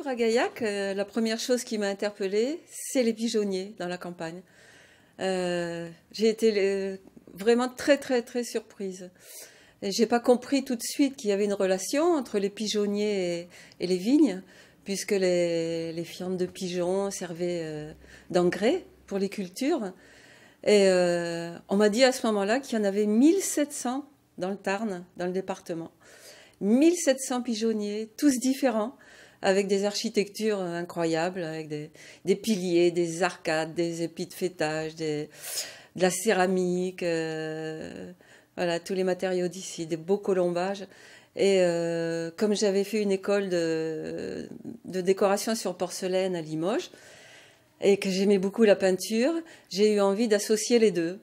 à Gaillac, la première chose qui m'a interpellée, c'est les pigeonniers dans la campagne. J'ai été vraiment très très très surprise. Et j'ai pas compris tout de suite qu'il y avait une relation entre les pigeonniers et les vignes, puisque les fientes de pigeons servaient d'engrais pour les cultures. Et on m'a dit à ce moment-là qu'il y en avait 1700 dans le Tarn, dans le département. 1700 pigeonniers, tous différents, avec des architectures incroyables, avec des piliers, des arcades, des épis de fêtage, de la céramique, voilà, tous les matériaux d'ici, des beaux colombages. Et comme j'avais fait une école de décoration sur porcelaine à Limoges, et que j'aimais beaucoup la peinture, j'ai eu envie d'associer les deux.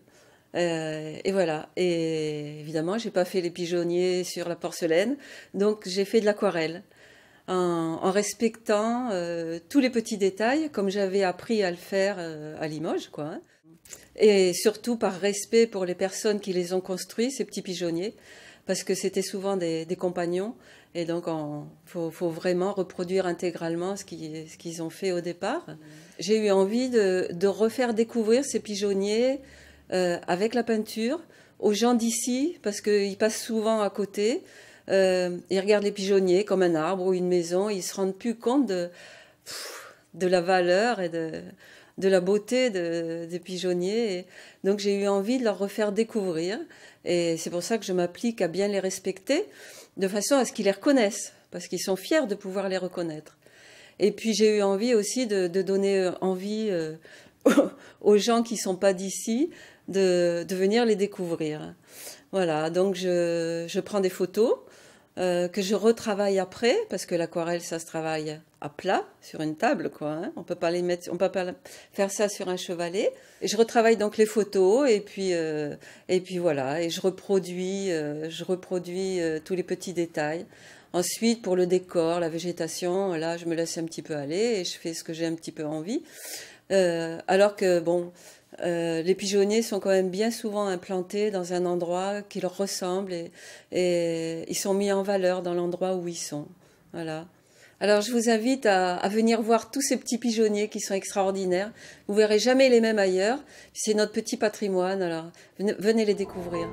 Et voilà. Et évidemment, j'ai pas fait les pigeonniers sur la porcelaine, donc j'ai fait de l'aquarelle en respectant tous les petits détails, comme j'avais appris à le faire à Limoges, quoi. Hein. Et surtout par respect pour les personnes qui les ont construits, ces petits pigeonniers, parce que c'était souvent des compagnons, et donc faut vraiment reproduire intégralement ce qu'ils ont fait au départ. J'ai eu envie de refaire découvrir ces pigeonniers avec la peinture aux gens d'ici, parce qu'ils passent souvent à côté. Ils regardent les pigeonniers comme un arbre ou une maison, ils se rendent plus compte de la valeur et de la beauté des pigeonniers. Et donc j'ai eu envie de leur refaire découvrir. Et c'est pour ça que je m'applique à bien les respecter, de façon à ce qu'ils les reconnaissent, parce qu'ils sont fiers de pouvoir les reconnaître. Et puis j'ai eu envie aussi de donner envie aux gens qui ne sont pas d'ici de venir les découvrir. Voilà, donc je prends des photos que je retravaille après, parce que l'aquarelle, ça se travaille à plat, sur une table, quoi. Hein. On peut pas faire ça sur un chevalet. Et je retravaille donc les photos, et puis voilà, et je reproduis tous les petits détails. Ensuite, pour le décor, la végétation, là, je me laisse un petit peu aller et je fais ce que j'ai un petit peu envie. Alors que, bon, les pigeonniers sont quand même bien souvent implantés dans un endroit qui leur ressemble et ils sont mis en valeur dans l'endroit où ils sont. Voilà. Alors je vous invite à venir voir tous ces petits pigeonniers qui sont extraordinaires. Vous verrez jamais les mêmes ailleurs. C'est notre petit patrimoine, alors venez les découvrir.